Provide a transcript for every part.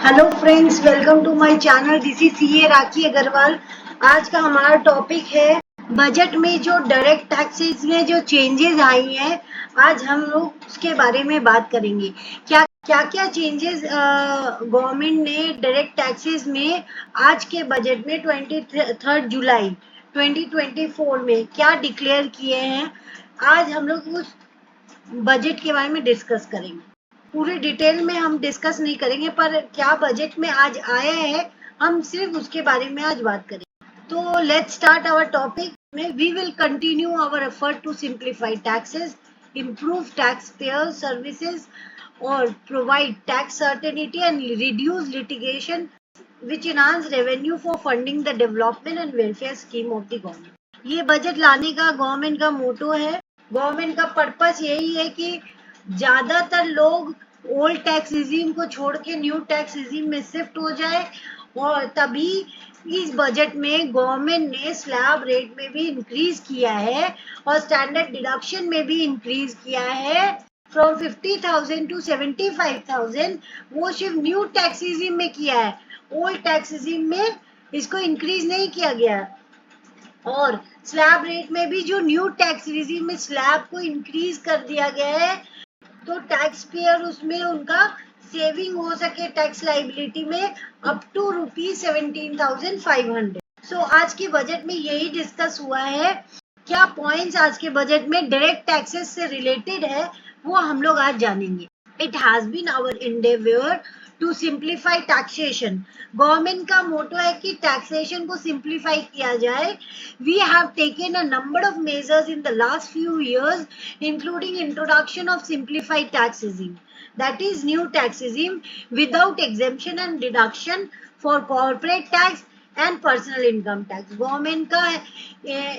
Hello friends, welcome to my channel. This is CA Rakhi Agarwal. आज का हमारा टॉपिक है बजट में जो डायरेक्ट टैक्सेस में जो चेंजेस आई हैं। आज हम लोग उसके बारे में बात करेंगे। क्या क्या चेंजेस गवर्नमेंट ने डायरेक्ट टैक्सेस में आज के बजट में 23 जुलाई 2024 में क्या डिक्लेयर किए हैं। आज हम लोग उस बजट के बारे में डिस्कस करेंगे। पूरे डिटेल में हम डिस्कस नहीं करेंगे, पर क्या बजट में आज आया है हम सिर्फ उसके बारे में आज बात करेंगे। तो लेट्स स्टार्ट आवर टॉपिक में। We will continue our effort to simplify taxes, improve taxpayer services or provide tax certainty and reduce litigation which enhance revenue for funding the development and welfare scheme of the government। ये budget लाने का government का motto है। Government का purpose यही है कि ज्यादातर लोग ओल्ड टैक्स रिजीम को छोड़ के न्यू टैक्स रिजीम में शिफ्ट हो जाए, और तभी इस बजट में गवर्नमेंट ने स्लैब रेट में भी इंक्रीज किया है और स्टैंडर्ड डिडक्शन में भी इंक्रीज किया है फ्रॉम 50,000 टू 75,000। वो सिर्फ न्यू टैक्स रिजीम में किया है, ओल्ड टैक्स रिजीम में इसको इंक्रीज नहीं किया गया। और स्लैब रेट में भी जो न्यू टैक्स रिजीम में स्लैब को इंक्रीज कर दिया गया है, तो टैक्स पेयर उसमें उनका सेविंग हो सके टैक्स लाइबिलिटी में अप टू ₹17,500। सो आज के बजट में यही डिस्कस हुआ है। क्या पॉइंट्स आज के बजट में डायरेक्ट टैक्सेस से रिलेटेड है वो हम लोग आज जानेंगे। It has been our endeavour to simplify taxation. Government का मोटो है कि टैक्सेशन को सिंप्लीफाई किया जाए। We have taken a number of measures in the last few years including introduction of simplified tax regime, that is new tax regime without exemption and deduction for corporate tax and personal income tax. Government का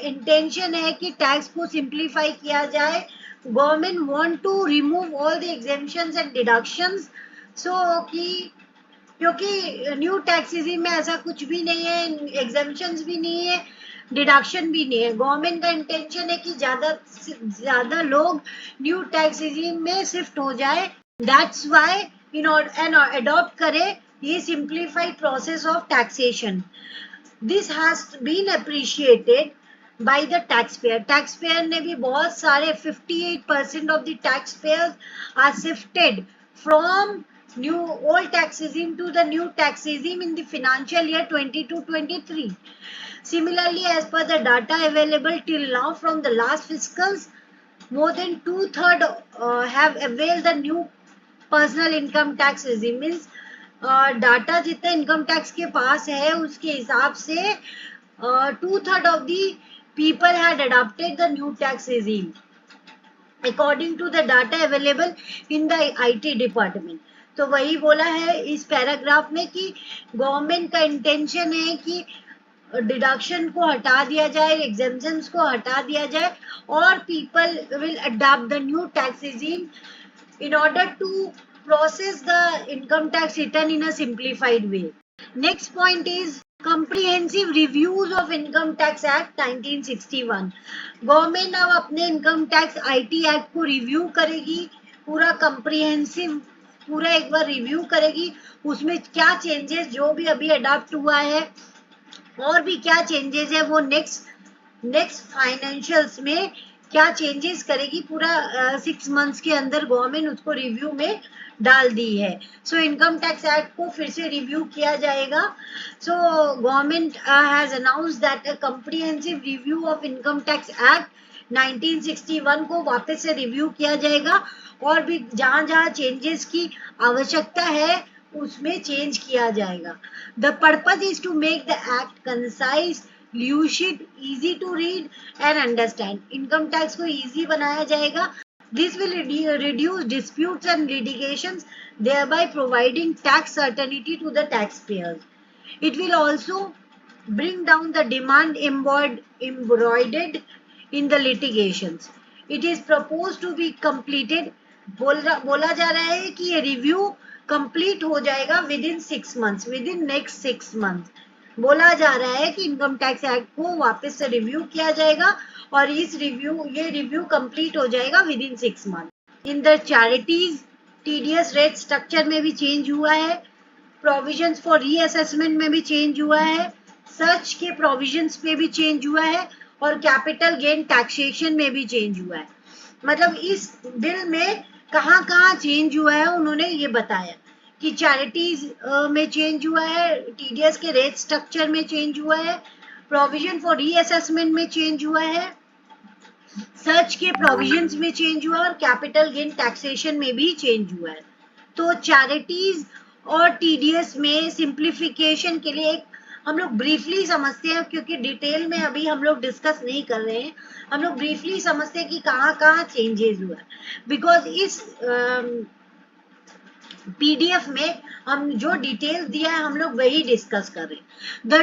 intention है कि tax को simplify किया जाए। Government want to remove all the exemptions and deductions, so कि क्योंकि new tax regime में ऐसा कुछ भी नहीं है, एग्जेम्पशंस भी नहीं है, डिडक्शन भी नहीं है। गवर्नमेंट का इंटेंशन है कि ज्यादा से ज्यादा लोग न्यू टैक्स रिजीम में शिफ्ट हो जाए। That's why in order adopt करे ये simplified process of taxation. This has been appreciated by the tax payer. Tax payer ने भी बहुत सारे 58% of the tax payers are shifted from new old tax regime to the new tax regime in the financial year 22-23. Similarly, as per the data available till now from the last fiscals, more than two-thirds have availed the new personal income tax regime। means data जितना income tax के पास है उसके हिसाब से 2/3 of the people had adopted the new tax regime according to the data available in the IT department। तो वही बोला है इस पैराग्राफ में कि गवर्नमेंट का इंटेंशन है कि डिडक्शन को हटा दिया जाए, एग्जेम्पशंस को हटा दिया जाए, और people will adopt the new tax regime in order to process the income tax return in a simplified way. Next point is comprehensive reviews of Income Tax Act 1961। Government अब अपने इनकम टैक्स IT एक्ट को review करेगी, पूरा comprehensive पूरा एक बार review करेगी। उसमें क्या चेंजेस जो भी अभी अडॉप्ट हुआ है और भी क्या चेंजेस है वो नेक्स्ट फाइनेंशियल्स में क्या चेंजेस करेगी, पूरा 6 मंथ्स के अंदर गवर्नमेंट उसको रिव्यू में डाल दी है। सो इनकम टैक्स एक्ट को फिर से रिव्यू किया जाएगा। So government has announced that a comprehensive review of income tax act 1961 को वापस से रिव्यू किया जाएगा, और भी जहां जहां चेंजेस की आवश्यकता है उसमें चेंज किया जाएगा। The purpose is to make the act concise, lucid, easy to read and understand। Income tax को easy बनाया जाएगा। This will reduce disputes and litigations, thereby providing tax certainty to the taxpayers. It will also bring down the demand embroidered in the litigations. It is proposed to be completed। बोला जा रहा है कि ये review complete हो जाएगा with in 6 months, with in next 6 months। बोला जा रहा है कि इनकम टैक्स एक्ट को वापस से रिव्यू किया जाएगा और ये रिव्यू कंप्लीट हो जाएगा with in 6 months। In the charities TDS rate structure में भी चेंज हुआ है। प्रोविजंस फॉर रीअसेसमेंट में भी चेंज हुआ है, सर्च के प्रोविजंस पे भी चेंज हुआ है, और कैपिटल गेन टैक्सेशन में भी चेंज हुआ है। मतलब इस बिल में कहाँ कहाँ चेंज हुआ है उन्होंने ये बताया कि चैरिटीज में चेंज हुआ है, टीडीएस के रेट स्ट्रक्चर में चेंज हुआ है, प्रोविजन फॉर रीअसेसमेंट में चेंज हुआ है, सर्च के प्रोविजंस में चेंज हुआ और कैपिटल गेन टैक्सेशन में भी चेंज हुआ है। तो चैरिटीज और टीडीएस में सिंप्लीफिकेशन के लिए एक हम लोग ब्रीफली समझते हैं, क्योंकि डिटेल में अभी हम लोग डिस्कस नहीं कर रहे हैं, हम लोग ब्रीफली समझते हैं कि कहाँ कहाँ चेंजेस हुआ है, बिकॉज इस पीडीएफ में हम जो डिटेल्स दिया है हम लोग वही डिस्कस कर रहे हैं। The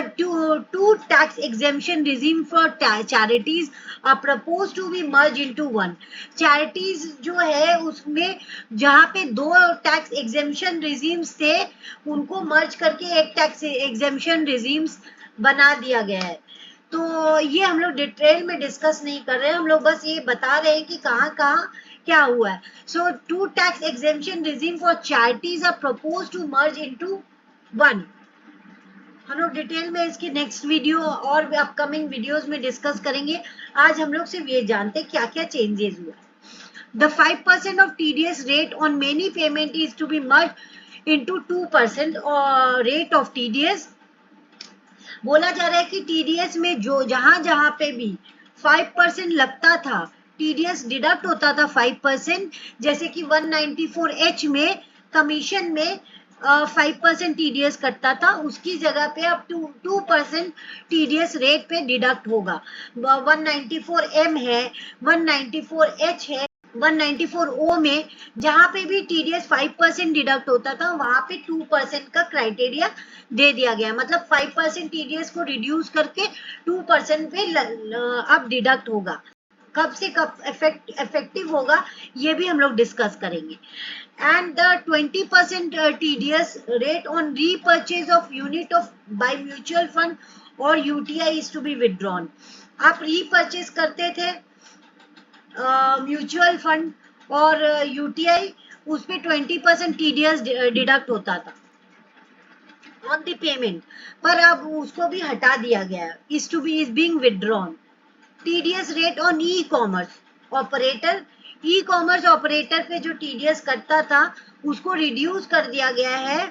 two tax exemption regime for charities are propose to be merge into one. Charities जो है उसमें जहाँ पे दो टैक्स एग्जेम्पशन रिजीम्स थे उनको मर्ज करके एक टैक्स एग्जेम्पशन रिजीम्स बना दिया गया है। तो ये हम लोग डिटेल में डिस्कस नहीं कर रहे हैं, हम लोग बस ये बता रहे हैं कि कहाँ कहाँ क्या हुआ है। So two tax exemption regime for charities are propose to merge into one. हम लोग डिटेल में इसकी नेक्स्ट वीडियो और अपकमिंग वीडियोस में डिस्कस करेंगे। आज हम लोग सिर्फ ये जानते हैं क्या क्या चेंजेस हुआ है। The 5% of TDS rate on many payment is to be merged into 2% rate of TDS। बोला जा रहा है कि टीडीएस में जो जहां जहां पे भी 5% लगता था, टीडीएस डिडक्ट होता था 5%, जैसे कि 194H में कमीशन में 5% टीडीएस कटता था, उसकी जगह पे अब 2% टीडीएस रेट पे डिडक्ट होगा। 194M है, 194H है, 194O में जहां पे भी टीडीएस 5% डिडक्ट होता था वहां पे 2% का क्राइटेरिया दे दिया गया। मतलब 5% टीडीएस को रिड्यूस करके 2% पे अब डिडक्ट होगा। कब से कब इफेक्टिव होगा ये भी हम लोग डिस्कस करेंगे। And the 20% TDS rate on repurchase of unit of by mutual fund और UTI is to be withdrawn. आप रीपर्चेज करते थे म्यूचुअल फंड और यूटीआई, उस पे 20% टीडीएस डिडक्ट होता था ऑन द पेमेंट, पर अब उसको भी हटा दिया गया है, is to be is being withdrawn. TDS rate on e commerce operator, e commerce operator पे जो टीडीएस कटता था उसको रिड्यूस कर दिया गया है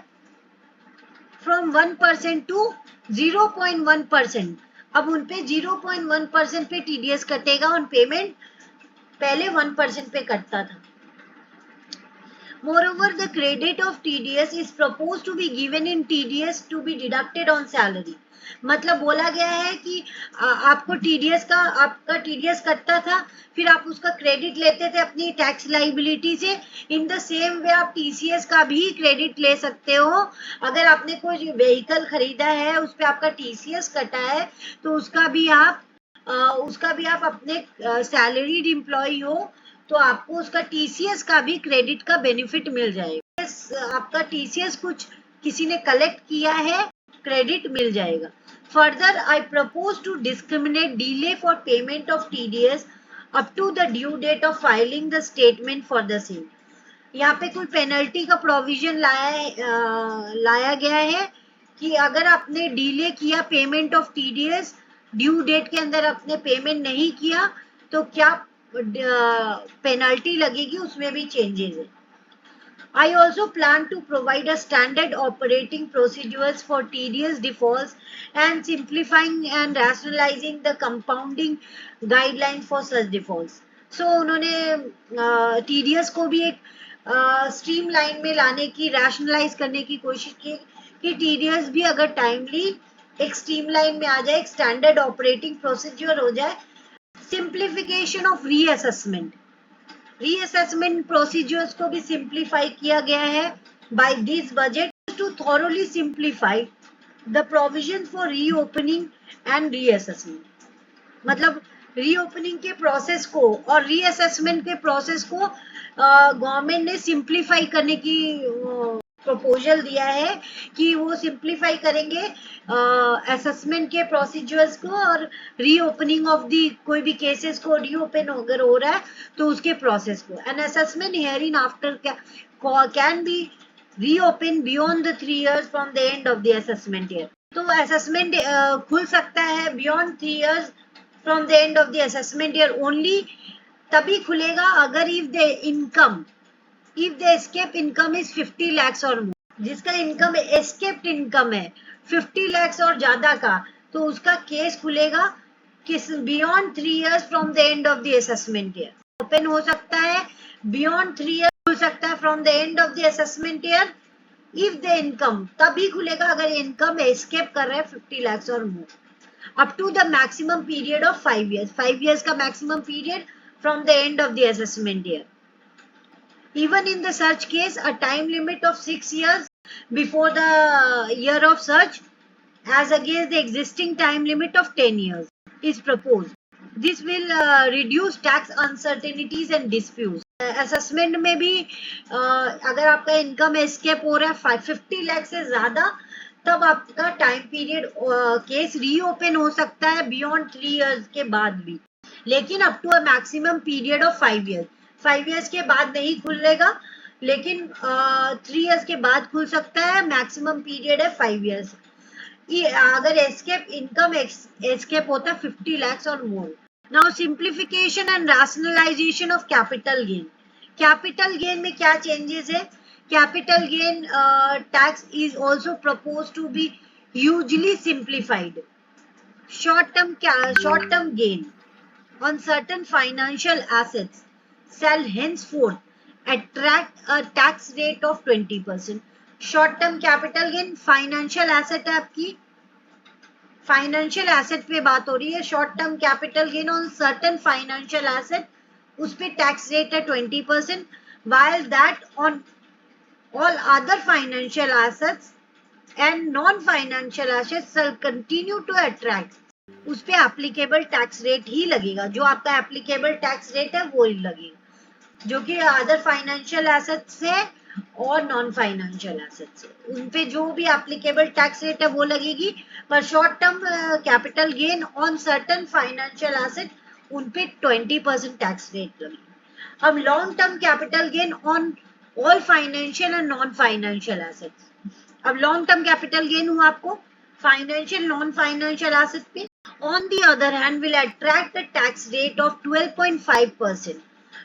फ्रॉम 1% टू 0.1%। अब उन पे 0.1% पे टीडीएस कटेगा ऑन पेमेंट, पहले 1% पे कटता था। Moreover, the credit of TDS is proposed to be given in TDS to be deducted on salary। मतलब बोला गया है कि आपको टीडीएस का आपका टीडीएस कटता था, फिर आप उसका क्रेडिट लेते थे अपनी टैक्स लाइबिलिटी से। इन द सेम वे आप टीसीएस का भी क्रेडिट ले सकते हो। अगर आपने कोई व्हीकल खरीदा है उस पर आपका टीसीएस कटा है तो उसका भी आप अपने सैलरीड एम्प्लॉय हो तो आपको उसका टीसीएस का भी क्रेडिट का बेनिफिट मिल जाएगा। आपका टीसीएस कुछ किसी ने कलेक्ट किया है, क्रेडिट मिल जाएगा। Further I propose to discriminate delay for payment of TDS up to the due date of filing the statement for the same. यहाँ पे कोई पेनल्टी का प्रोविजन लाया गया है कि अगर आपने डिले किया payment of TDS, due date के अंदर आपने पेमेंट नहीं किया तो क्या पेनल्टी लगेगी, उसमें भी चेंजेस है। I also plan to provide a standard operating procedures for TDS defaults and simplifying and rationalizing the compounding guidelines for such defaults। So उन्होंने TDS को भी एक स्ट्रीमलाइन में लाने की, रैशनलाइज करने की कोशिश की कि TDS भी अगर टाइमली एक स्ट्रीमलाइन में आ जाए, एक स्टैंडर्ड ऑपरेटिंग प्रोसीजर हो जाए। Simplification of reassessment, reassessment procedures को भी सिंप्लीफाई किया गया है by this budget to thoroughly simplify the provision for reopening and reassessment. मतलब रीओपनिंग के प्रोसेस को और रीअसेसमेंट के प्रोसेस को गवर्नमेंट ने सिंप्लीफाई करने की प्रपोजल दिया है कि वो सिंप्लीफाई करेंगे असेसमेंट के प्रोसीजर्स को और रीओपनिंग ऑफ दी कोई भी केसेस को रीओपन अगर हो रहा है तो उसके प्रोसेस को। An assessment hearing after can be reopen beyond the 3 years from the end of the assessment year. तो असेसमेंट खुल सकता है beyond 3 years from the end of the assessment year only तभी खुलेगा अगर if the escape income is 50 lakhs और मोर, जिसका income escaped income है 50 lakhs और ज्यादा का, तो उसका केस खुलेगा किस beyond 3 years from the end of the assessment year. Open हो सकता है बियॉन्ड 3 years, खुल सकता है from the end of the assessment year if the income, तभी खुलेगा अगर इनकम एस्केप कर रहा है 50 lakhs और more up to the maximum period of 5 years। 5 years का maximum period from the end of the assessment year. Even in the search case, a time limit of 6 years before the year of search, as against the existing time limit of 10 years, is proposed. This will reduce tax uncertainties and disputes. Assessment में भी अगर आपका income escape हो रहा है 50 लाख से ज्यादा, तब आपका टाइम पीरियड केस रीओपन हो सकता है बियॉन्ड 3 years के बाद भी, लेकिन up to a maximum period of 5 years। 5 years के बाद नहीं खुलेगा, लेकिन 3 years के बाद खुल सकता है। मैक्सिमम पीरियड है 5 years। अगर एस्केप इनकम एस्केप होता है 50 lakhs और more. Now simplification and rationalisation of capital gain. Capital gain में क्या चेंजेस है? Capital gain tax is also propose to be hugely simplified. Short term gain on certain financial assets shall henceforth attract a tax rate of 20%. Short term capital gain financial asset है आपकी, financial asset पे बात हो रही है। Short term capital gain on certain financial asset, उस पे tax rate है 20%, while that on all other financial assets and non-financial assets shall continue to attract, उस पे एप्लीकेबल टैक्स रेट ही लगेगा। जो आपका एप्लीकेबल टैक्स रेट है वो ही लगेगा, जो कि अदर फाइनेंशियल एसेट्स है और नॉन फाइनेंशियल एसेट्स है, उन पे जो भी एप्लीकेबल टैक्स रेट है वो लगेगी। पर short term capital gain on certain financial asset, उन पे 20% टैक्स रेट लगेगी। अब long term capital gain on all financial and non financial assets. अब लॉन्ग टर्म कैपिटल गेन हुआ आपको फाइनेंशियल नॉन फाइनेंशियल एसेट पे, on the other hand will attract a tax rate of 12.5%।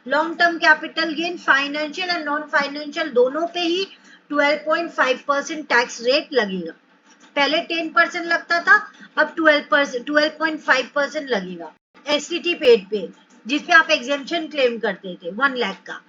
Long term capital gain financial and non financial दोनों पे ही 12.5% tax rate लगेगा। पहले 10% लगता था, अब 12.5% लगेगा एसटीटी पेड पे, जिसपे आप एग्जेम्पशन क्लेम करते थे 1 लाख का।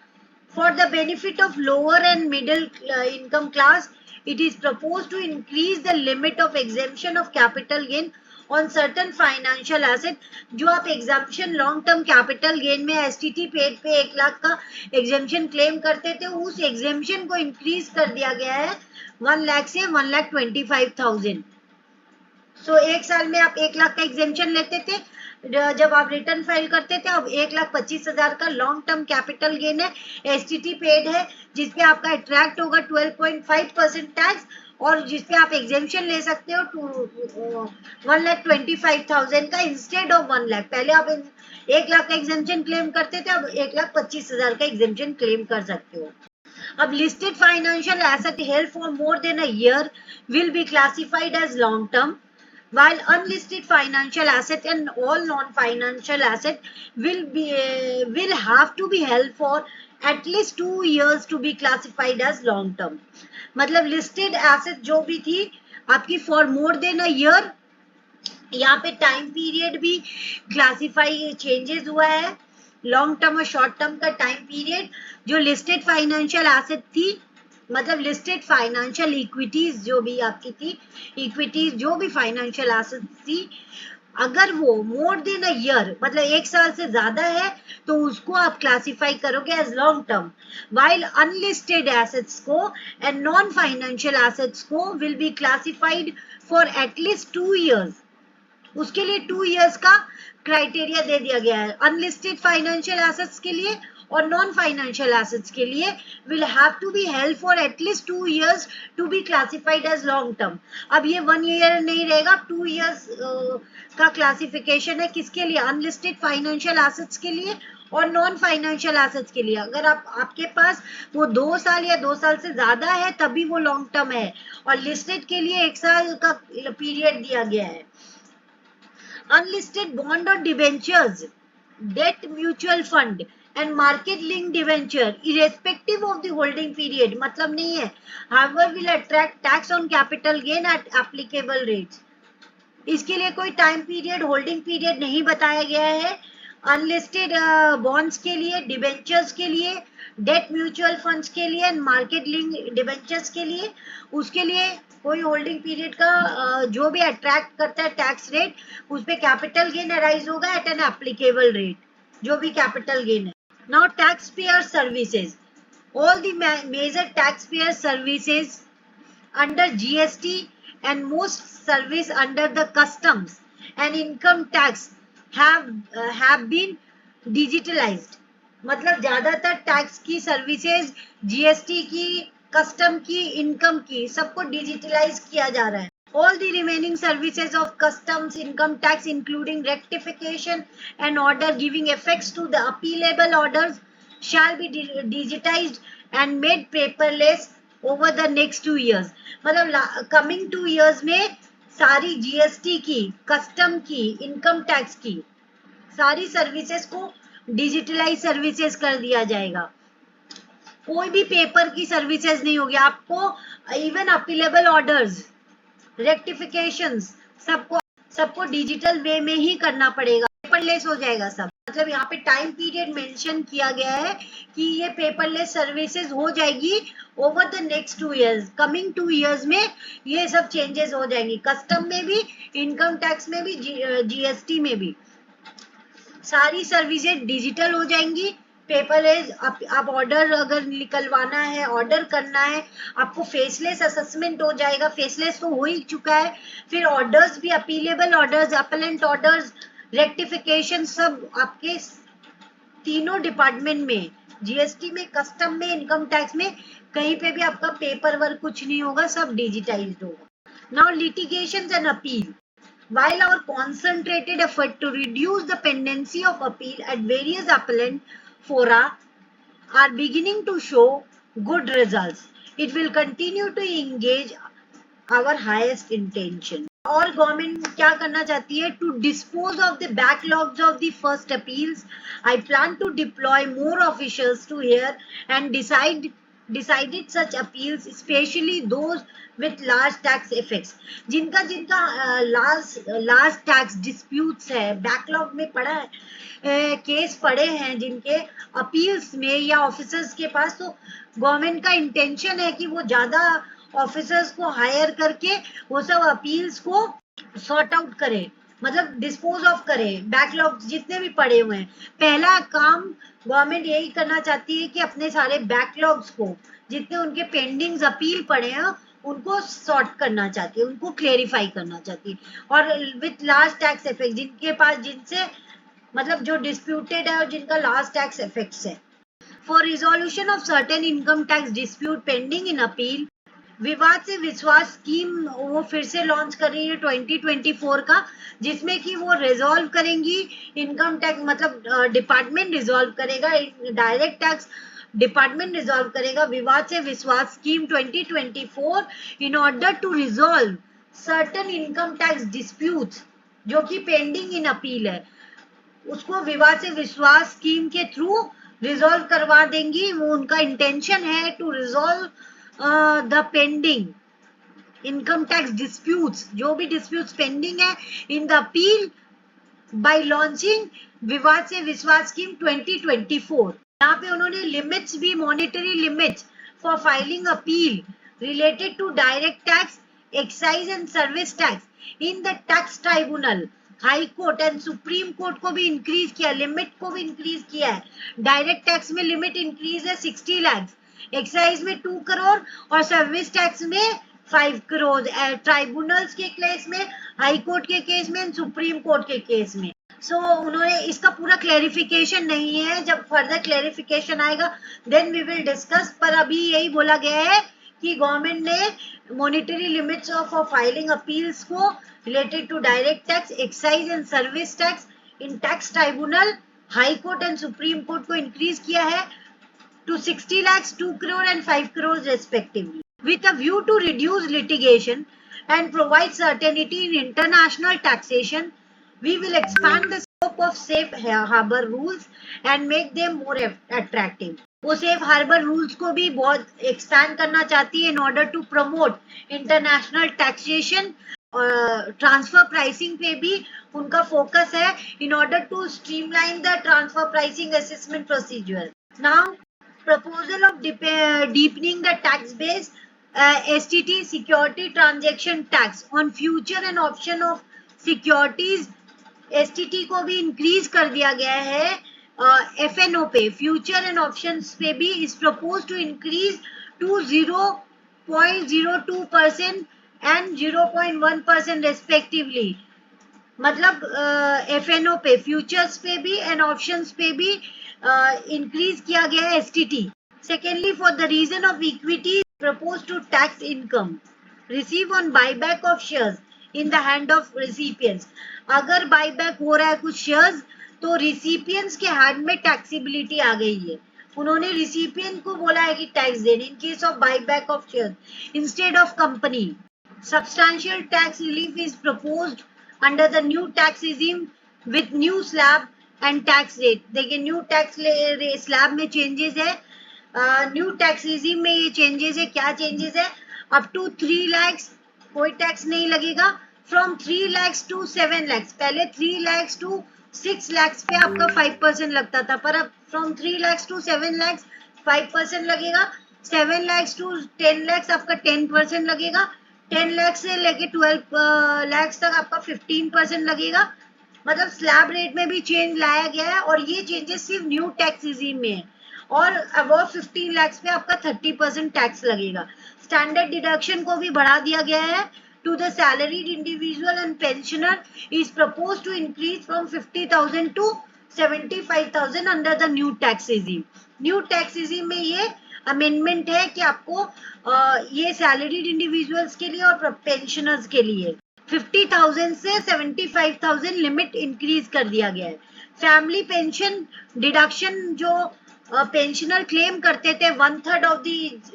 For the benefit of lower and middle income class, it is proposed to increase the limit of exemption of capital gain on certain financial asset। जो आप exemption long term capital gain में STT paid पे 1 लाख का exemption claim करते थे, उस exemption को increase कर दिया गया है 1 लाख से 1,25,000। सो एक साल में आप 1 लाख का एग्जाम्पशन लेते थे जब आप रिटर्न फाइल करते थे। अब 1,25,000 का लॉन्ग टर्म कैपिटल गेन है, एसटीटी पेड है, जिसपे आपका अट्रैक्ट होगा 12.5% टैक्स, और जिसपे आप एग्जेम्पशन ले सकते हो 1,25,000 का इंस्टेड ऑफ 1 लाख। पहले आप 1 लाख का एग्जेम्पशन क्लेम करते थे, अब 1,25,000 का एग्जेम्पशन क्लेम कर सकते हो। अब listed financial asset held for more than a year will be classified as long term, while unlisted financial asset and all non-financial asset will have to be held for at least 2 years to be classified as long term। मतलब listed asset जो भी थी आपकी for more than a year, यहाँ पे time period भी classify changes हुआ है। लॉन्ग टर्म और शॉर्ट टर्म का टाइम पीरियड, जो लिस्टेड फाइनेंशियल एसेट थी, मतलब लिस्टेड फाइनेंशियल इक्विटीज जो भी आपकी थी, इक्विटीज जो भी फाइनेंशियल एसेट थी, अगर वो मोर देन अ ईयर मतलब 1 साल से ज्यादा है, तो उसको आप क्लासिफाई करोगे as long term. While unlisted assets को एंड नॉन फाइनेंशियल एसेट्स को will be classified for at least 2 years। उसके लिए 2 years का क्राइटेरिया दे दिया गया है अनलिस्टेड फाइनेंशियल एसेट्स के लिए, और नॉन फाइनेंशियल एसेट्स के लिए will have to be held for at least 2 years to be classified as long term. अब ये 1 year नहीं रहेगा, 2 years का क्लासिफिकेशन है। किसके लिए? अनलिस्टेड फाइनेंशियल एसेट्स के लिए और नॉन फाइनेंशियल एसेट्स के लिए अगर आपके पास वो 2 साल या 2 साल से ज्यादा है तभी वो लॉन्ग टर्म है, और लिस्टेड के लिए 1 साल का पीरियड दिया गया है। अनलिस्टेड बॉन्ड और debentures, debt mutual fund and market link debenture irrespective of the holding period, मतलब नहीं है, however will attract tax on capital gain at applicable rates। इसके लिए कोई टाइम पीरियड, होल्डिंग पीरियड नहीं बताया गया है। अनलिस्टेड बॉन्ड्स के लिए, डिबेंचर्स के लिए, डेट म्यूचुअल फंड्स के लिए, मार्केट लिंक डिबेंचर्स के लिए, उसके लिए कोई होल्डिंग पीरियड का जो भी अट्रैक्ट करता है टैक्स रेट, उस पे कैपिटल गेन अराइज होगा एट एन एप्लीकेबल रेट, जो भी कैपिटल गेन है। Now tax payer services, all the major taxpayer services under GST and most service under the customs and income tax have been digitalized। मतलब ज्यादातर tax की services, GST की, custom की, income की, सबको डिजिटलाइज किया जा रहा है। All the remaining services of customs, income tax, including rectification and order giving effects to the appealable orders, shall be digitized and made paperless over the next 2 years। मतलब coming 2 years में सारी GST की, custom की, income tax की सारी services को digitalise services कर दिया जाएगा। कोई भी पेपर की सर्विसेज नहीं होगी आपको। इवन अपीलेबल ऑर्डर्स, रेक्टिफिकेशंस, सबको डिजिटल वे में ही करना पड़ेगा, पेपरलेस हो जाएगा सब। मतलब यहाँ पे टाइम पीरियड मेंशन किया गया है कि ये पेपरलेस सर्विसेज हो जाएगी over the next 2 years। Coming 2 years में ये सब चेंजेस हो जाएंगी, कस्टम में भी, इनकम टैक्स में भी, जीएसटी में भी सारी सर्विसेज डिजिटल हो जाएंगी, पेपरलेस। आप ऑर्डर अगर निकलवाना है, ऑर्डर करना है, आपको फेसलेस असेसमेंट हो जाएगा, फेसलेस तो हो ही चुका है। फिर ऑर्डर्स भी, appealable orders, appellate orders, rectification, सब आपके तीनों डिपार्टमेंट में, जीएसटी में, कस्टम में, इनकम टैक्स में, कहीं पे भी आपका पेपर वर्क कुछ नहीं होगा, सब डिजिटाइज्ड होगा। Now litigations and appeal, while our concentrated effort to reduce the pendency of appeal at various appellant fora are beginning to show good results, it will continue to engage our highest intention। और government क्या करना चाहती है? To dispose of the backlogs of the first appeals, I plan to deploy more officials to hear and decided such appeals, especially those with large tax effects। जिनका large tax disputes है, backlog में पड़ा है, case पड़े हैं जिनके appeals में या ऑफिसर्स के पास, तो गवर्नमेंट का इंटेंशन है कि वो ज्यादा ऑफिसर्स को हायर करके वो सब अपील्स को सॉर्ट आउट करे, मतलब डिस्पोज ऑफ करे, बैकलॉग जितने भी पड़े हुए हैं। पहला काम गवर्नमेंट यही करना चाहती है कि अपने सारे बैकलॉग्स को, जितने उनके पेंडिंग्स अपील पड़े हैं, उनको सॉर्ट करना चाहती है, उनको क्लेरिफाई करना चाहती है। और विथ लार्ज टैक्स इफेक्ट, जिनके पास, जिनसे मतलब जो डिस्प्यूटेड है और जिनका लार्ज टैक्स इफेक्ट्स है। For resolution of certain income tax dispute pending in appeal, विवाद से विश्वास स्कीम वो फिर से लॉन्च कर रही है 2024 का, जिसमें कि वो रिजॉल्व करेंगी इनकम टैक्स, मतलब डिपार्टमेंट रिजॉल्व करेगा, डायरेक्ट टैक्स डिपार्टमेंट रिजॉल्व करेगा विवाद से विश्वास scheme 2024 in order to resolve certain income tax disputes जो कि पेंडिंग इन अपील है, उसको विवाद से विश्वास स्कीम के थ्रू रिजॉल्व करवा देंगी। वो उनका इंटेंशन है to resolve the pending income tax disputes, जो भी disputes pending है in the appeal by launching विवाद से विश्वास स्कीम 2024। यहाँ पे उन्होंने लिमिट्स भी, monetary limits for filing appeal related to direct tax, excise and service tax in the tax tribunal, high court and supreme court को भी इंक्रीज किया, लिमिट को भी इंक्रीज किया है। डायरेक्ट टैक्स में लिमिट इंक्रीज है 60 लाख, एक्साइज में 2 करोड़ और सर्विस टैक्स में 5 करोड़, ट्राइब्यूनल्स के केस में, हाई कोर्ट के केस में, सुप्रीम कोर्ट के केस में। उन्होंने इसका पूरा क्लैरिफिकेशन नहीं है, जब फर्दर क्लैरिफिकेशन आएगा देन वी विल डिस्कस। पर अभी यही बोला गया है कि गवर्नमेंट ने monetary limits of filing appeals को related to direct tax, excise and service tax in tax tribunal, high court and supreme court को इंक्रीज किया है to 60 lakhs, 2 crore and 5 crores respectively, with a view to reduce litigation and provide certainty in international taxation. We will expand the scope of safe harbor rules and make them more attractive. वो safe harbour rules को भी बहुत expand करना चाहती है in order to promote international taxation. Transfer pricing पे भी उनका फोकस है in order to streamline the transfer pricing assessment procedure. Now proposal of deepening the tax base, STT security transaction tax on future and option of securities. STT को भी increase कर दिया गया है. FNO पे फ्यूचर एंड ऑप्शंस पे भी is propose to increase to 0.02% and 0.1% respectively. मतलब FNO पे फ्यूचर्स पे भी एंड ऑप्शंस पे भी इंक्रीज किया गया है STT. Secondly, for the reason of equity propose to tax income receive on buyback of shares in the hand of recipients. अगर बायबैक हो रहा है कुछ शेयर्स तो रिसिपिएंट्स के हैंड में टैक्सेबिलिटी आ गई है. उन्होंने रिसिपिएंट को बोला है कि टैक्स देने in case of buyback of shares instead of company. Substantial tax relief is proposed under the new tax regime with new slab and tax rate. देखिए न्यू टैक्स स्लैब में चेंजेस है, new tax regime में ये changes है. क्या changes है? Up to 3 lakhs कोई tax नहीं लगेगा. फ्रॉम 3 lakhs to 7 lakhs, पहले 3 lakhs to 6 lakhs पे आपका 5% लगता था, पर अब फ्रॉम 3 lakhs to 7 lakhs 5% लगेगा. 7 lakhs to 10 lakhs आपका 10% लगेगा. 10 लाख से लेके 12 लाख तक आपका 15% लगेगा. मतलब स्लैब रेट में भी चेंज लाया गया है और ये चेंजेस सिर्फ न्यू टैक्स रिजीम में है. और अबव 15 लाख पे आपका 30% टैक्स लगेगा. स्टैंडर्ड डिडक्शन को भी बढ़ा दिया गया है. To the salaried individual and pensioner is propose to increase from 50,000 to 75,000 under the new tax regime. New tax regime में ये अमेंडमेंट है कि आपको ये सैलरीड इंडिविजुअल्स के लिए और पेंशनर्स के लिए 50,000 से 75,000 लिमिट इंक्रीज कर दिया गया है. फैमिली पेंशन डिडक्शन जो पेंशनर क्लेम करते थे 1/3 ऑफ द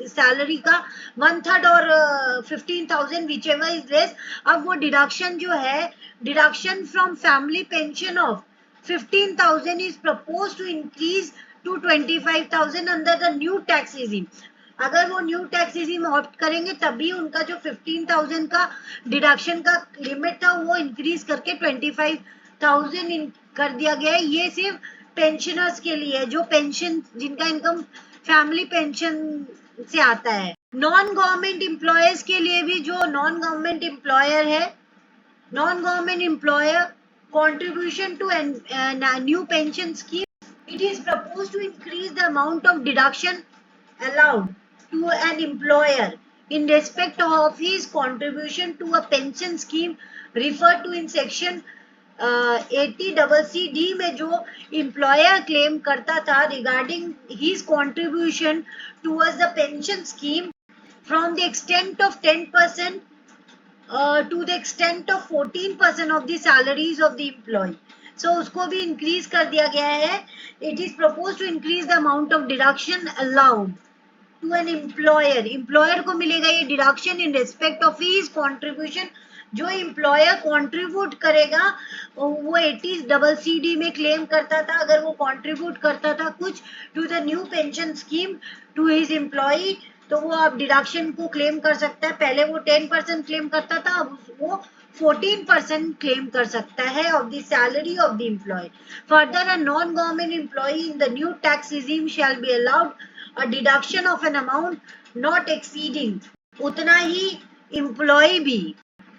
सैलरी का, 1/3 और 15,000 विच एवर इज लेस, अब वो डिडक्शन जो है, deduction from family pension of 15,000 is propose to increase to 25,000 under the new tax regime. अगर वो न्यू टैक्स रिजीम ऑप्ट करेंगे तभी उनका जो 15,000 का डिडक्शन का लिमिट था वो इंक्रीज करके 25,000 कर दिया गया है. ये सिर्फ पेंशनर्स के लिए है जो पेंशन जिनका इनकम फैमिली पेंशन से आता है. नॉन गवर्नमेंट एम्प्लॉयर्स के लिए भी, जो नॉन गवर्नमेंट एम्प्लॉयर है, non government employer contribution to new pension scheme, it is proposed to increase the amount of deduction allowed to an employer in respect of his contribution to a pension scheme referred to in section 80CC D में जो employer claim करता था regarding his contribution towards the pension scheme from the extent of 10% to the extent of 14% of the salaries of the employee. So उसको भी increase कर दिया गया है. It is propose to increase the amount of deduction allowed to an employer. Employer को मिलेगा ये deduction in respect of his contribution. जो एम्प्लॉयर कॉन्ट्रीब्यूट करेगा वो 80CC में क्लेम करता था, अगर वो कॉन्ट्रीब्यूट करता था कुछ to the new pension scheme to his employee, तो वो अब डिडक्शन को क्लेम कर सकता है. पहले वो 10% क्लेम करता था, अब वो 14% क्लेम कर सकता है of the salary of the employee. Further, a non government employee in the new tax regime shall be allowed a deduction of an amount not exceeding. उतना ही एम्प्लॉय भी,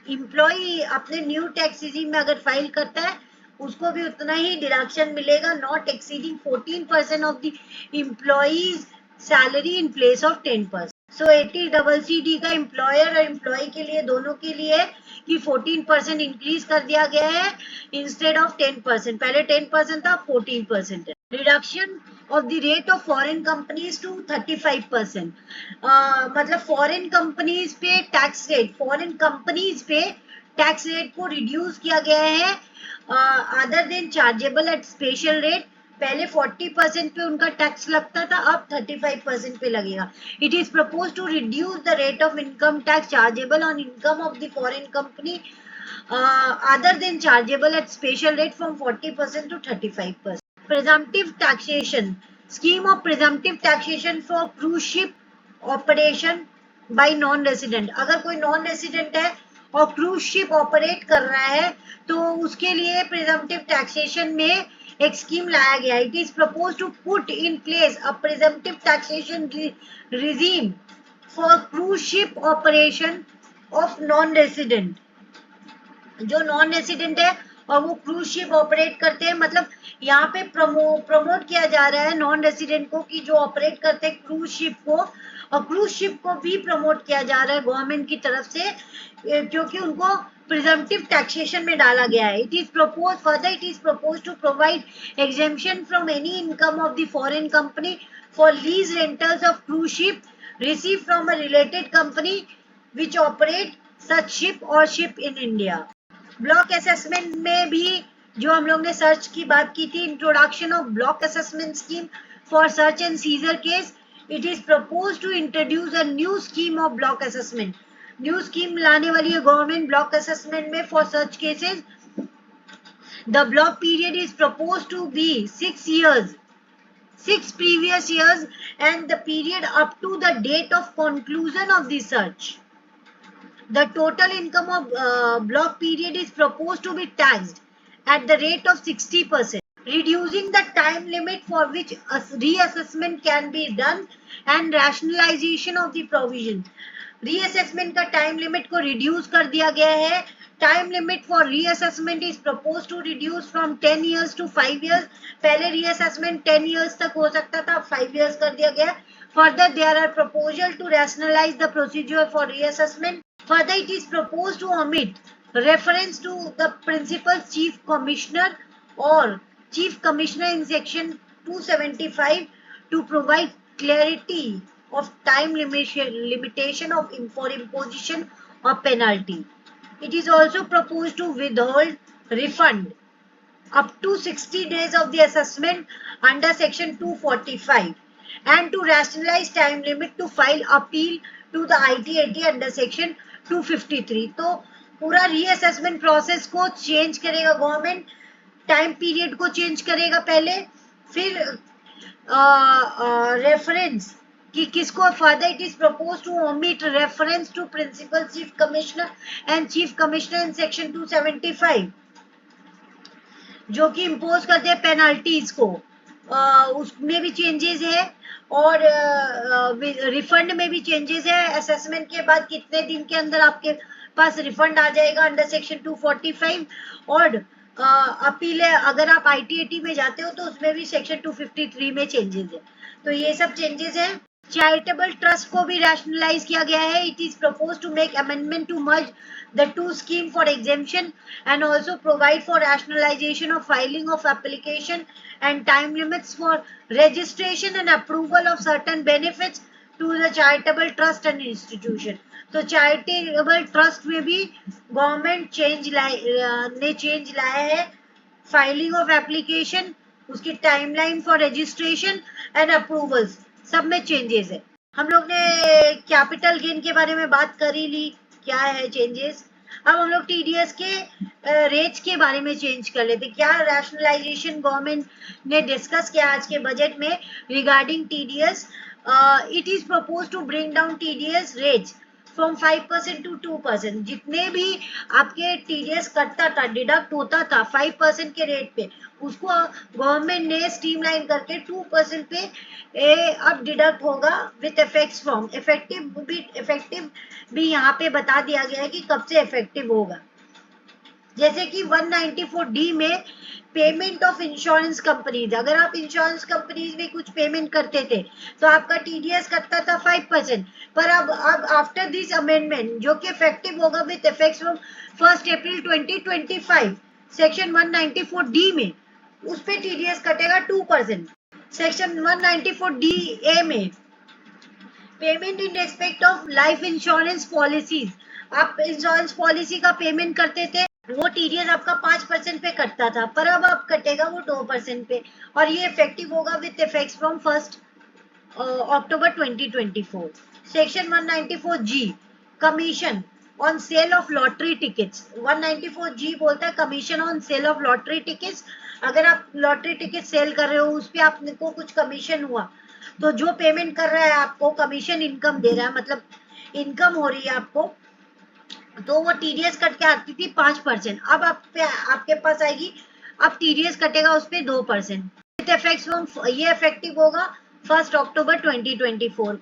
एम्प्लॉय अपने न्यू टैक्स रिजीम में अगर file करता है उसको भी उतना ही डिडक्शन मिलेगा, not exceeding 14% of the employee's salary in place of 10%. So 80CC का एम्प्लॉयर और एम्प्लॉय के लिए दोनों के लिए कि 14% इंक्रीज कर दिया गया है इंस्टेड ऑफ 10%. पहले 10% था, 14% है. Reduction of the rate of foreign companies to 35%. मतलब फॉरेन कंपनीज पे टैक्स रेट, फॉरेन कंपनीज पे टैक्स रेट को रिड्यूस किया गया है other than chargeable at special rate पहले 40% पे उनका टैक्स लगता था, अब 35% पे लगेगा. It is propose to reduce the rate of income tax chargeable on income of the foreign company other than chargeable at special rate from 40% to 35%. Presumptive taxation. Scheme of presumptive taxation for cruise ship operation by non-resident. अगर कोई non-resident है और cruise ship operate कर रहा है तो उसके लिए प्रिजम्पटिव टैक्सेशन में एक स्कीम लाया गया. It is propose to put in place a presumptive taxation regime for cruise ship operation of non resident. जो नॉन रेसिडेंट है और वो क्रूज शिप ऑपरेट करते हैं, मतलब यहाँ पे प्रमोट किया जा रहा है नॉन रेसिडेंट को कि जो ऑपरेट करते हैं क्रूज शिप को, और क्रूज शिप को भी प्रमोट किया जा रहा है गवर्नमेंट की तरफ से, क्योंकि उनको प्रिजम्पटिव टैक्सेशन में डाला गया है. It is propose further it is propose to provide exemption from any income of the foreign company for lease rentals of cruise ship receive from a related company which operate such ship or ship in India. Block assessment में भी जो हम लोग ने search की बात की थी, introduction of block assessment scheme for search and seizure case. It is propose to introduce a new scheme of block assessment. New scheme लाने वाली है गवर्नमेंट ब्लॉक असेसमेंट में for search cases. The block period is propose to be 6 years, 6 previous years, and the period up to the date of conclusion of the search. The total income of block period is proposed to be taxed at the rate of 60%, reducing the time limit for which a reassessment can be done and rationalization of the provision. Reassessment का time limit को reduce कर दिया गया है. Time limit for reassessment is proposed to reduce from 10 years to 5 years. पहले reassessment 10 years तक हो सकता था, 5 years कर दिया गया. Further, there are proposal to rationalize the procedure for reassessment. Further, it is proposed to omit reference to the principal chief commissioner or chief commissioner in section 275 to provide clarity of time limitation of for imposition of penalty. It is also proposed to withhold refund up to 60 days of the assessment under section 245 and to rationalize time limit to file appeal to the ITAT under section 253. तो पूरा reassessment process को change करेगा government. Time period को change करेगा पहले, फिर reference कि किसको. Further it is propose to omit reference to principal chief commissioner and chief commissioner in section 275 जो कि इम्पोज करते हैं पेनल्टीज को. उसमें भी चेंजेस है और रिफंड में भी चेंजेस है. असेसमेंट के बाद कितने दिन के अंदर आपके पास रिफंड आ जाएगा अंडर सेक्शन 245. और अपील है अगर आप ITAT में जाते हो तो उसमें भी सेक्शन 253 में चेंजेस है. तो ये सब चेंजेस है. चैरिटेबल ट्रस्ट को भी रैशनलाइज किया गया है. It is propose to make amendment to merge the two scheme for exemption and also provide for rationalization of filing of application and time limits for registration and approval of certain benefits to the charitable trust and institution. तो charitable trust में भी government change लाया है. Filing of application, उसकी timeline for registration and approvals, सब में changes है. हम लोग ने कैपिटल गेन के बारे में बात कर ही ली, क्या है चेंजेस. अब हम लोग TDS के रेट्स के बारे में चेंज कर लेते. क्या रैशनलाइजेशन गवर्नमेंट ने डिस्कस किया आज के बजट में regarding TDS. It is propose to bring down TDS rates from 5% to 2%. जितने भी आपके TDS कटता था, डिडक्ट होता था 5% के रेट पे, उसको गवर्नमेंट ने स्ट्रीमलाइन करके 2% पे अब डिडक्ट होगा विथ इफेक्ट्स फ्रॉम. इफेक्टिव भी यहाँ पे बता दिया गया है कि कब से इफेक्टिव होगा. जैसे कि 194D में पेमेंट ऑफ इंश्योरेंस कंपनीज, अगर आप इंश्योरेंस कंपनीज में कुछ पेमेंट करते थे तो आपका TDS कटता था 5%. पर अब आफ्टर दिस अमेंडमेंट जो कि इफेक्टिव होगा with effects from 1 April 2025 section 194D में, उस पे TDS कटेगा 2%. सेक्शन 194DA में payment in respect of life insurance policies, आप इंश्योरेंस पॉलिसी का पेमेंट करते थे वो टीडीएस आपका 5% पे कटता था, पर अब आप कटेगा वो 2% पे, और ये इफेक्टिव होगा with effects from 1 October 2024. Section 194G, commission on sale of lottery tickets. 194G बोलता है commission on sale of lottery tickets. अगर आप लॉटरी टिकट सेल कर रहे हो, उस पे आपको कुछ कमीशन हुआ, तो जो पेमेंट कर रहा है आपको कमीशन इनकम दे रहा है, मतलब इनकम हो रही है आपको, तो वो टीडीएस कट के आती थी 5%, अब आपके पास आएगी, अब टीडीएस कटेगा उस पे 2%। ये इफेक्टिव होगा 1 अक्टूबर 2024।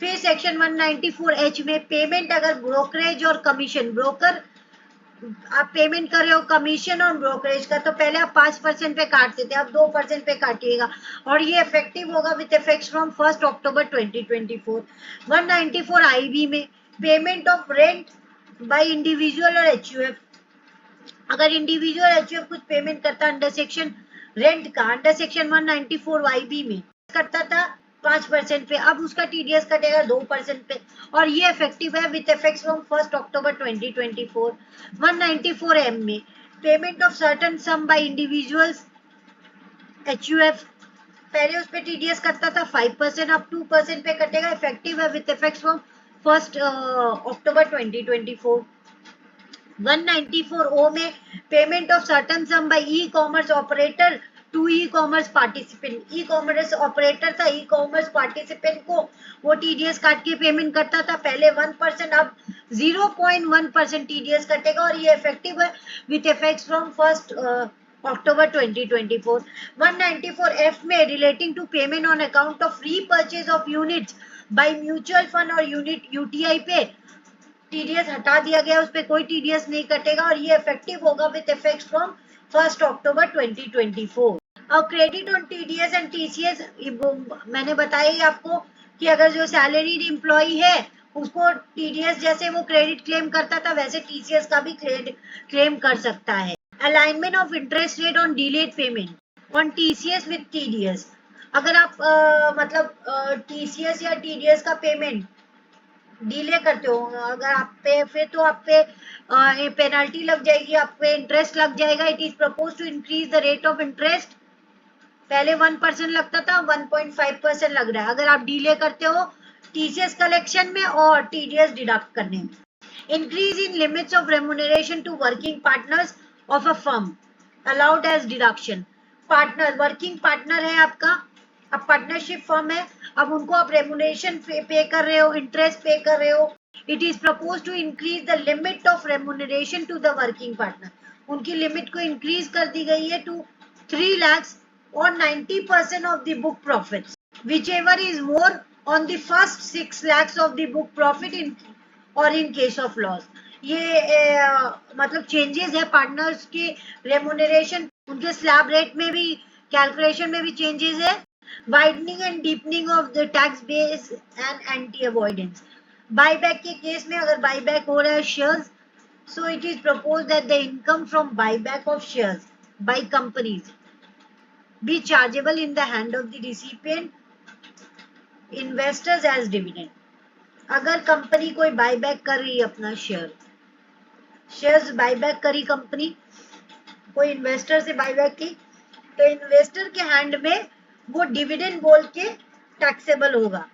फिर सेक्शन 194H में पेमेंट, अगर ब्रोकरेज और कमीशन, ब्रोकर आप पेमेंट कर रहे हो कमीशन और ब्रोकरेज का, तो पहले आप 5% पे काटते थे, अब 2% पे काटिएगा, और ये इफेक्टिव होगा with effects from 1 October 2024। 194IB में payment of rent by individual और एचयूएफ, अगर इंडिविजुअल एचयूएफ कुछ पेमेंट करता अंडर सेक्शन रेंट का, अंडर सेक्शन 194YB में करता था 5% पे, अब उसका टीडीएस कटेगा 2% पे, और ये इफेक्टिव है with effects from 1 October 2024। 194M में payment of certain some bye individuals HUF, पहले उस पे टीडीएस करता था 5%, अब 2% पे कटेगा, इफेक्टिव है with effects from 1 October 2024। 194O में payment of certain sum by e commerce operator to e commerce participant, e commerce operator था, ई कॉमर्स पार्टिसिपेंट को वो टीडीएस काट के पेमेंट करता था, पहले 1%, अब 0.1% टीडीएस कटेगा, और ये इफेक्टिव है with effects from 1 October 2024। 194F में relating to payment on account of repurchase of units by mutual fund और यूनिट यूटीआई पे टीडीएस हटा दिया गया, उस पर कोई टीडीएस नहीं कटेगा, और ये इफेक्टिव होगा विथ इफेक्ट्स फ्रॉम 1 अक्टूबर 2024। और credit on TDS and TCS, मैंने बताया ही आपको कि अगर जो सैलरीड एम्प्लॉय है उसको टीडीएस जैसे वो क्रेडिट क्लेम करता था, वैसे टीसीएस का भी क्लेम कर सकता है। Alignment of interest rate on delayed payment on TCS with TDS, अगर आप मतलब टीसीएस या टीडीएस का पेमेंट डिले करते हो, अगर आप पे, फिर तो आप पे पेनल्टी लग जाएगी, आप पे इंटरेस्ट लग जाएगा। It is propose to increase the rate of interest, पहले 1% लगता था, 1.5% लग रहा है अगर आप डिले करते हो टीसीएस कलेक्शन में और टीडीएस डिडक्ट करने में। Increase in limits of remuneration to working partners of a firm allowed as deduction. Partner, working partner है आपका, अब पार्टनरशिप फर्म है, अब उनको आप रेम्यूनरेशन पे कर रहे हो, इंटरेस्ट पे कर रहे हो। It is propose to increase the limit of remuneration to the working partner, उनकी लिमिट को इंक्रीज कर दी गई है to 3 lakhs or 90% of the book profits, whichever is more on the first 6 lakhs of the book profit in or in case of loss। ये मतलब changes है partners के रेम्यूनरेशन, उनके स्लैब रेट में भी, कैलकुलेशन में भी चेंजेस है। Widening and deepening of the tax base and anti avoidance, buyback के केस में अगर बाईबैक हो रहा है shares, so it is proposed that the income from buyback of shares by companies be chargeable in the hand of the recipient investors as dividend। अगर company कोई buyback कर रही है अपना शेयर्स बायबैक करी कंपनी, कोई इन्वेस्टर से buyback की, तो इन्वेस्टर के हैंड में वो डिविडेंड बोल के टैक्सेबल होगा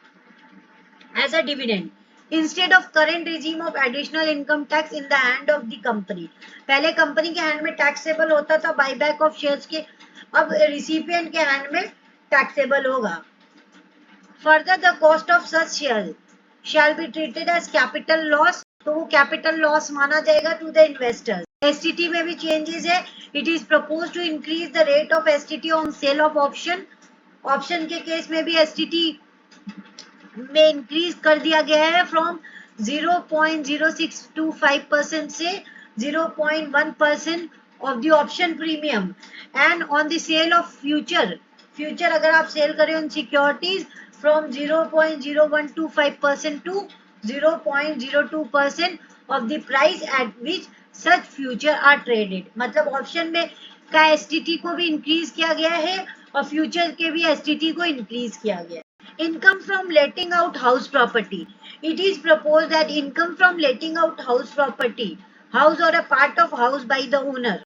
as a dividend instead of current regime of additional income tax in the hand of the company. पहले कंपनी के हैंड में टैक्सेबल होता था बायबैक ऑफ शेयर्स के, अब रिसिपिएंट के हैंड में टैक्सेबल होगा। Further the cost of such share shall be treated as capital loss, तो वो कैपिटल लॉस माना जाएगा टू द इन्वेस्टर्स। एसटीटी में भी चेंजेस है। It is propose to increase the rate of STT on sale of option, option के case में भी एसटीटी में इंक्रीज कर दिया गया है फ्रॉम 0.0625% से 0.1% of the option premium, and on the sale of future अगर आप सेल करें उन securities from 0.0125% to 0.02% of the price at which such future are traded, मतलब ऑप्शन में का एसटीटी को भी इंक्रीज किया गया है और फ्यूचर के भी एसटीटी को इंक्रीज किया गया है। Income from letting out house property. It is proposed that income from letting out house property house or a part of house by the owner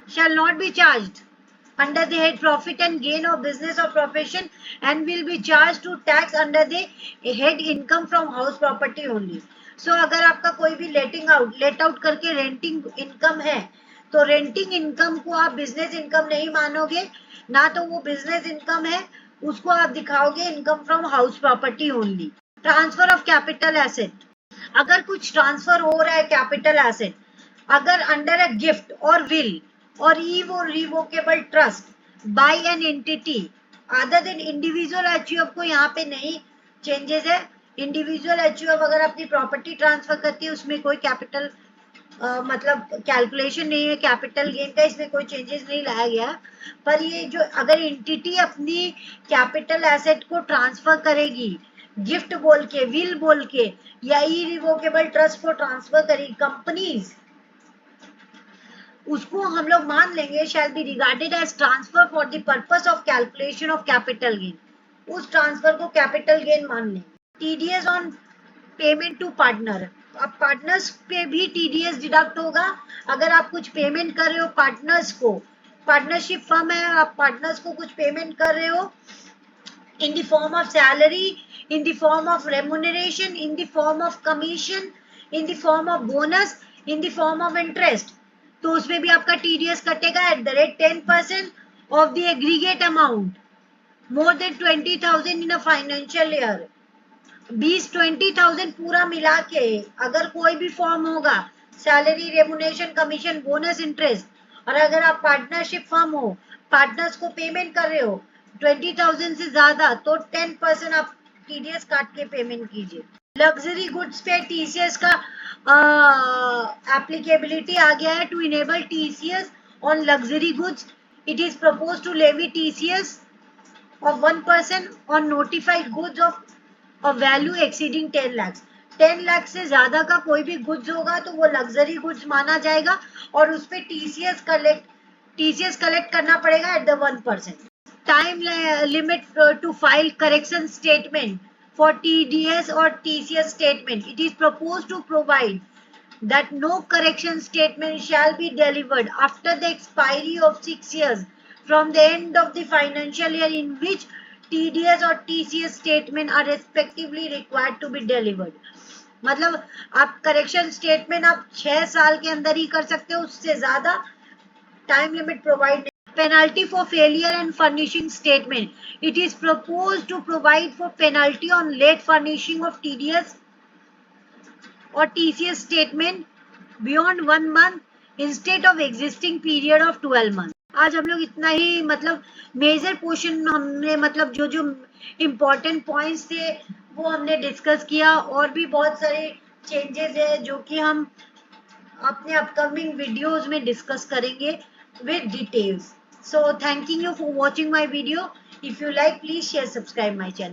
shall not be charged under the head profit and gain of business or profession and will be charged to tax under the head income from house property only. So अगर आपका कोई भी let out करके renting income है तो renting income को आप business income नहीं मानोगे, ना तो वो बिजनेस इनकम है, उसको आप दिखाओगे income from house property only. Transfer of capital asset, अगर कुछ ट्रांसफर हो रहा है कैपिटल एसेट, अगर under a gift or will or irrevocable trust by an entity other than individual HUF को यहाँ पे नहीं चेंजेस है. इंडिविजुअल एचयूएफ अगर अपनी प्रॉपर्टी ट्रांसफर करती है उसमें कोई कैपिटल मतलब कैलकुलेशन नहीं है, कैपिटल गेन का इसमें कोई चेंजेस नहीं लाया गया. पर ये जो अगर एंटिटी अपनी कैपिटल एसेट को ट्रांसफर करेगी गिफ्ट बोल के, विल बोल के या इरिवोकेबल ट्रस्ट को ट्रांसफर करेगी कंपनीज, उसको हम लोग मान लेंगे shall be regarded as transfer for the purpose of calculation of capital gain. उस ट्रांसफर को कैपिटल गेन मान लेंगे. TDS on payment to partner, अब पार्टनर्स पे भी टीडीएस डिडक्ट होगा. अगर आप कुछ पेमेंट कर रहे हो पार्टनर्स को, पार्टनरशिप फर्म है, आप पार्टनर्स को कुछ पेमेंट कर रहे हो in the form of salary, in the form of remuneration, in the form of commission, in the form of bonus, in the form of interest, तो उसमें भी आपका टीडीएस कटेगा at the rate 10% of the aggregate amount more than 20,000 in a financial year. 20,000 पूरा मिला के अगर कोई भी फॉर्म होगा, salary, remuneration, commission, bonus, interest, और अगर आप पार्टनरशिप फर्म हो, पार्टनर्स को पेमेंट कर रहे हो 20,000 से ज्यादा, तो 10% आप टीडीएस काट के पेमेंट कीजिए. लग्जरी गुड्स पे टीसीएस का एप्लीकेबिलिटी आ गया है. To enable TCS on luxury goods it is propose to levy TCS of 1% on notified goods of a value exceeding 10 lakhs. 10 lakh से ज्यादा का कोई भी गुड्स होगा तो वो लग्जरी गुड्स माना जाएगा और उस पे टीसीएस कलेक्ट करना पड़ेगा at the 1%. Time limit to file correction statement for TDS or TCS statement. It is propose to provide that no correction statement shall be delivered after the expiry of 6 years from the end of the financial year in which TDS or TCS statement are respectively required to be delivered. मतलब आप correction statement आप 6 साल के अंदर ही कर सकते हो, उससे ज्यादा टाइम लिमिट प्रोवाइड नहीं. Penalty for failure and furnishing statement. It is proposed to provide for penalty on late furnishing of TDS or TCS statement beyond 1 month instead of existing period of 12 months. आज हम लोग इतना ही मतलब major portion हमने मतलब जो जो important points थे वो हमने डिस्कस किया. और भी बहुत सारे चेंजेस है जो कि हम अपने अपकमिंग वीडियोस में डिस्कस करेंगे with details. So thanking you for watching my video. If you like, please share, subscribe my channel.